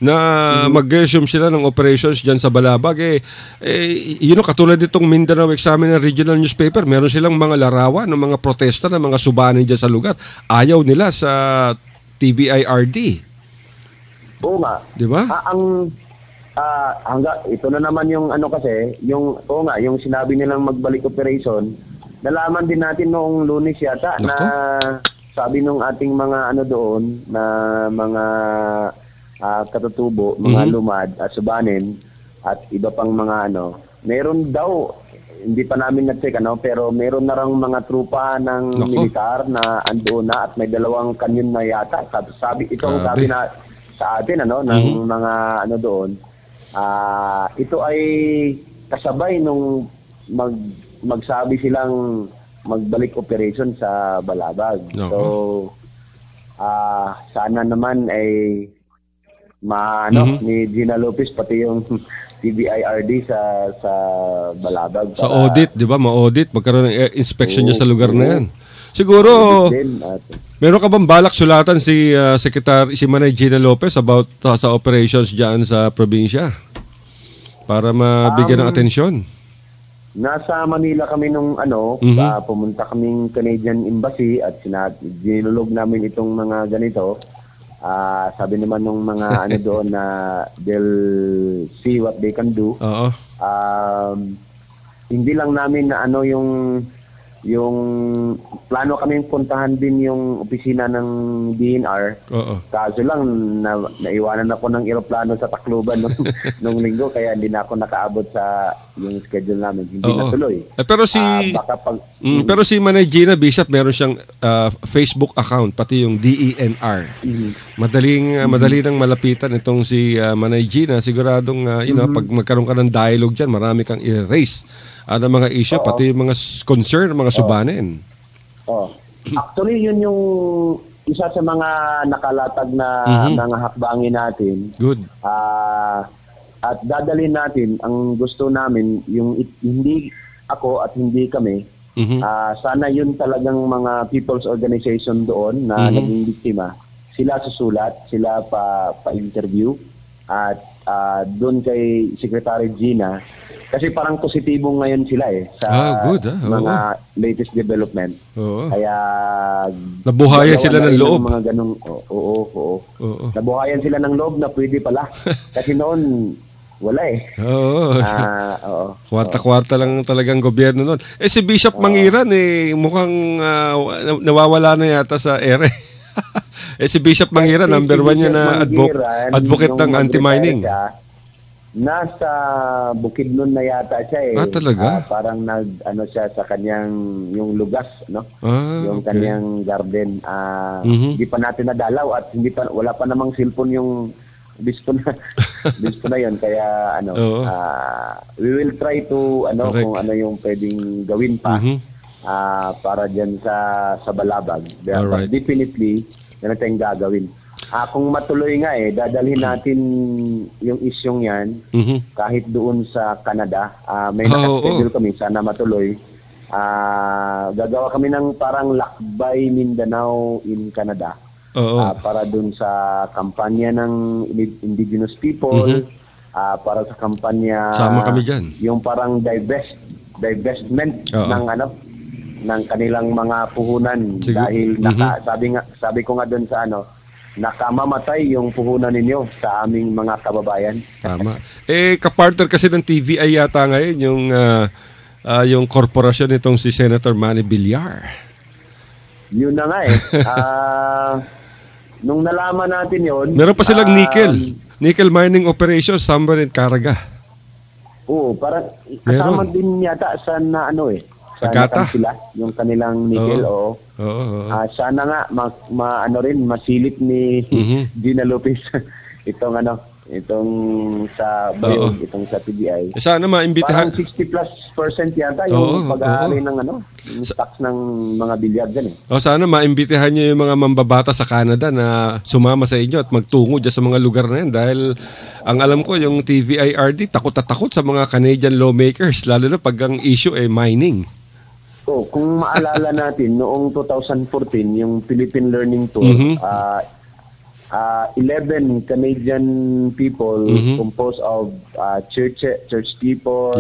na mag-resume sila ng operations dyan sa Balabag. Katulad itong Mindanao Examiner Regional Newspaper, meron silang mga larawan ng mga protesta ng mga subanin dyan sa lugar. Ayaw nila sa TBIRD. Oo nga. Di ba? Ito na naman yung kasi, yung sinabi nilang magbalik operation, nalaman din natin noong Lunes yata Nako. na sabi nung ating mga ano doon na mga katutubo, mga lumad at subanin at iba pang mga ano, meron daw, hindi pa namin na-check pero meron na rang mga trupa ng Nako. militar na andoon na at may 2 kanyon na yata. Sabi Grabe. sabi na sa atin ng mga ano doon, ito ay kasabay nung magsabi silang magbalik operation sa Balabag. Nako. So sana naman ay ni Gina Lopez pati yung TBIRD sa Balabag. Sa audit, di ba? Ma-audit, magkaroon ng inspection niya sa lugar na yan. Siguro, meron ka bang balak sulatan si Manay Gina Lopez about sa operations dyan sa probinsya? Para mabigyan ng atensyon? Nasa Manila kami nung pumunta kaming Canadian Embassy at ginulog namin itong mga ganito. Sabi naman nung mga doon na they'll see what they can do. Oo. Hindi lang namin na yung plano kaming puntahan din yung opisina ng DNR. Oo. Kaso lang naiwanan ako ng eroplano sa Tacloban nung linggo kaya hindi na ako nakaabot sa yung schedule namin. Hindi natuloy. Pero si Manay Gina Bishop meron siyang Facebook account pati yung DENR. Madali nang malapitan itong si Manay Gina. Siguradong pag magkaroon ka ng dialogue diyan, marami kang i-raise ng mga issue pati yung mga concern, mga subanin. Actually, yun yung isa sa mga nakalatag na mga hakbangin natin. Good. At dadalhin natin, ang gusto namin, yung hindi ako at hindi kami, sana yun talagang mga people's organization doon na naging biktima, sila susulat, sila pa-interview, at doon kay Secretary Gina, kasi parang positibo ngayon sila sa mga latest development. Kaya nabuhayan sila ng loob. Mga ganung nabuhayan sila ng loob na pwede pala. Kasi noon wala Kwarta-kwarta lang talagang gobyerno noon. Si Bishop Mangiran mukhang nawawala na yata sa ere. Si Bishop Mangiran, number 1 niya na advocate ng anti-mining. Nasa Bukidnon na yata siya talaga? Parang siya sa kanyang yung lugas, yung kanyang garden. Hindi pa natin nadalaw at wala pa namang cellphone yung bispo na yun. Kaya we will try to kung ano yung pwedeng gawin pa para diyan sa Balabag. But definitely yan ang gagawin. Kung matuloy nga dadalhin natin yung isyong yan kahit doon sa Canada. May nakaschedule kami, sana matuloy. Gagawa kami ng parang Lakbay Mindanao in Canada. Para doon sa kampanya ng indigenous people, para sa kampanya sama kami dyan. Yung parang divestment ng kanilang mga puhunan. Dahil sabi ko nga doon sa nakamamatay yung puhunan ninyo sa aming mga kababayan. Tama. Kapartner kasi ng TVI yata ngayon yung korporasyon nitong si Senator Manny Villar. Yun na nga nung nalaman natin yun. Meron pa silang nickel mining operation somewhere in Caraga. Oo, parang kasama din yata sa Agata? Sila, yung kanilang nickel, sana nga masilip ni Gina Lopez itong sa Bayog, itong sa TBI. Sana maimbitahan. Parang 60+% yata yung pag-aari ng yung stocks ng mga bilyag dyan sana maimbitahan niyo yung mga mambabata sa Canada na sumama sa inyo at magtungo dyan sa mga lugar na yan dahil ang alam ko yung TVIRD takot sa mga Canadian lawmakers lalo na pag ang issue mining. Kung maalala natin, noong 2014, yung Philippine Learning Tour, 11 Canadian people composed of church people,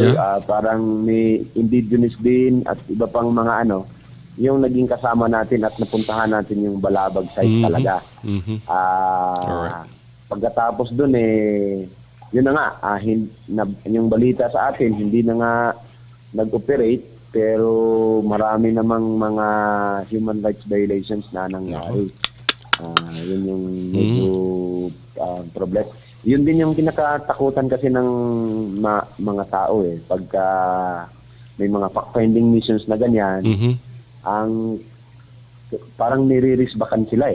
parang may indigenous din at iba pang mga yung naging kasama natin at napuntahan natin yung Balabag site talaga. Pagkatapos dun yun na nga, yung balita sa atin, hindi na nga nag-operate. pero marami namang mga human rights violations na nangyari. Yun yung medyo problem. Yun din yung kinakatakutan kasi ng mga tao pagka may mga fact-finding missions na ganyan, ang parang nire-risbakan sila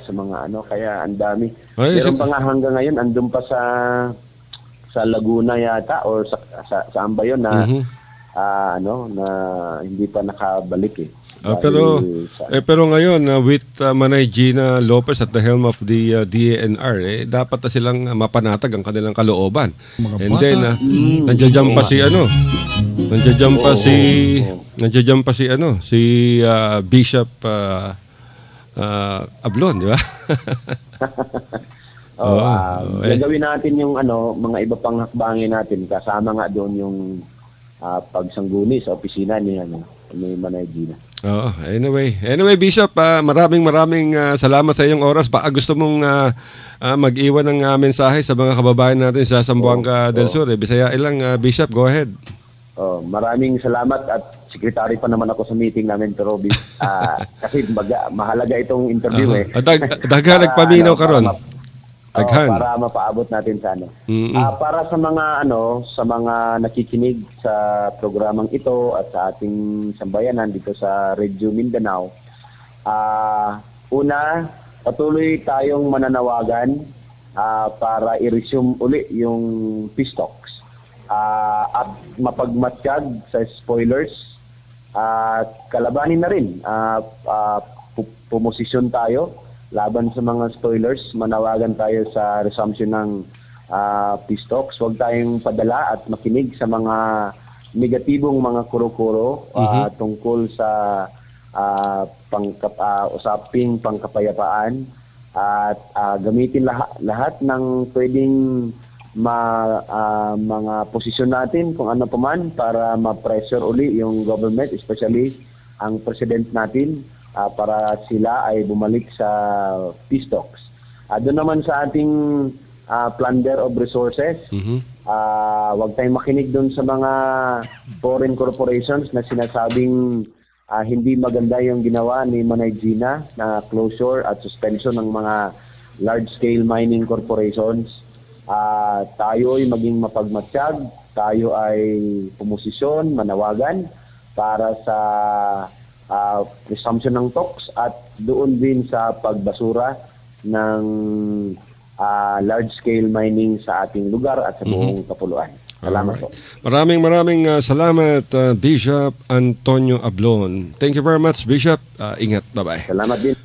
sa mga kaya ang dami. Meron pa nga hanggang ngayon andun pa sa Laguna yata or saan ba yun na na hindi pa nakabalik pero ngayon with Manay Gina Lopez at the helm of the DANR dapat na silang mapanatag ang kanilang kalooban. And then nandiyan pa si Bishop Ablon, di ba? Gagawin natin yung mga iba pang hakbangin natin, kasama nga doon yung pagsangguni sa opisina ni Manay Gina. Anyway Bishop, maraming salamat sa iyong oras. Baka gusto mong mag-iwan ng mensahe sa mga kababayan natin sa Zamboanga del Sur. Bisaya ilang, Bishop, go ahead. Maraming salamat at secretary pa naman ako sa meeting namin, pero kasi mahalaga itong interview Daghan nagpaminaw karon. Para mapaabot natin sa para sa mga nakikinig sa programang ito at sa ating sambayanan dito sa Radio Mindanao. Una, patuloy tayong mananawagan para i-resume uli yung peace talks at mapagmatsyag sa spoilers at kalabanin na rin. Pumosisyon tayo laban sa mga spoilers, manawagan tayo sa resumption ng peace talks. Huwag tayong padala at makinig sa mga negatibong mga kuro-kuro tungkol sa usaping pangkapayapaan at gamitin lahat ng pwedeng mga posisyon natin kung ano pa man para ma-pressure uli yung government, especially ang president natin, para sila ay bumalik sa peace talks. Doon naman sa ating plunder of resources, huwag tayong makinig doon sa mga foreign corporations na sinasabing hindi maganda yung ginawa ni Manay Gina na closure at suspension ng mga large-scale mining corporations. Tayo ay maging mapagmatsyag, tayo ay pumosisyon, manawagan para sa resumption ng talks at doon din sa pagbasura ng large-scale mining sa ating lugar at sa buong kapuluan. Salamat po. Maraming salamat, Bishop Antonio Ablon. Thank you very much, Bishop. Ingat. Bye-bye. Salamat din.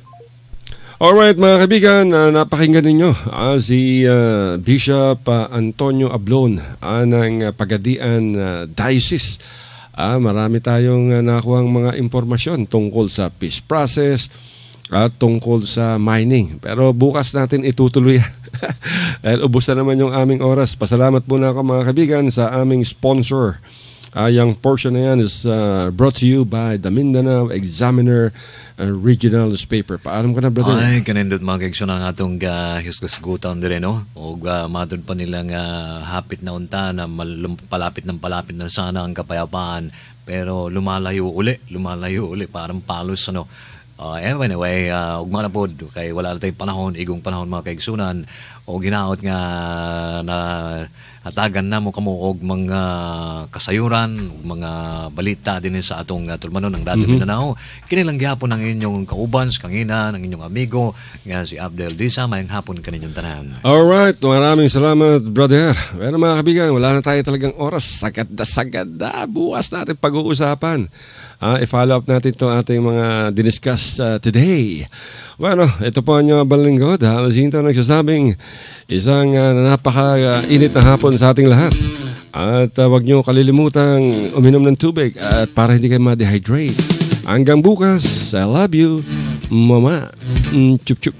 Alright, mga kaibigan, napakinggan ninyo si Bishop Antonio Ablon ng Pagadian Diocese. Marami tayong nakuhang mga impormasyon tungkol sa peace process at tungkol sa mining. Pero bukas natin itutuloy yan. Dahil ubos na naman yung aming oras. Pasalamat muna ako mga kaibigan sa aming sponsor. Yung portion na yan is brought to you by the Mindanao Examiner Regional Newspaper. Paalam ka na, brother. Ay, kanindot mga kaigsyon ang atong hiskusgutan din, no? O matod pa nilang hapit na unta na palapit na sana ang kapayapaan. Pero lumalayo uli. Parang palos, anyway, ugma na pod kay wala na tayong panahon, igong panahon mga kaigsunan o ginaot nga na hatagan na mo kamo og mga kasayuran, mga balita din sa atong tulmanon ng Radio Mindanao. Kinilang gyapon ang inyong kauban, kangina, ng inyong amigo nga si Abdel Disa, mayang hapon kaninyong tanan. Alright, maraming salamat, brother. Pero mga kaibigan, wala na tayo talagang oras. Sagad na. Bukas natin pag-uusapan. I-follow up natin itong ating mga diniscuss today. Bueno, ito po ang inyong balingkod. Halasinto nagsasabing isang napaka-init na hapon sa ating lahat. At huwag nyo kalilimutang uminom ng tubig at para hindi kayo ma-dehydrate. Hanggang bukas, I love you, Mama. Chup-chup.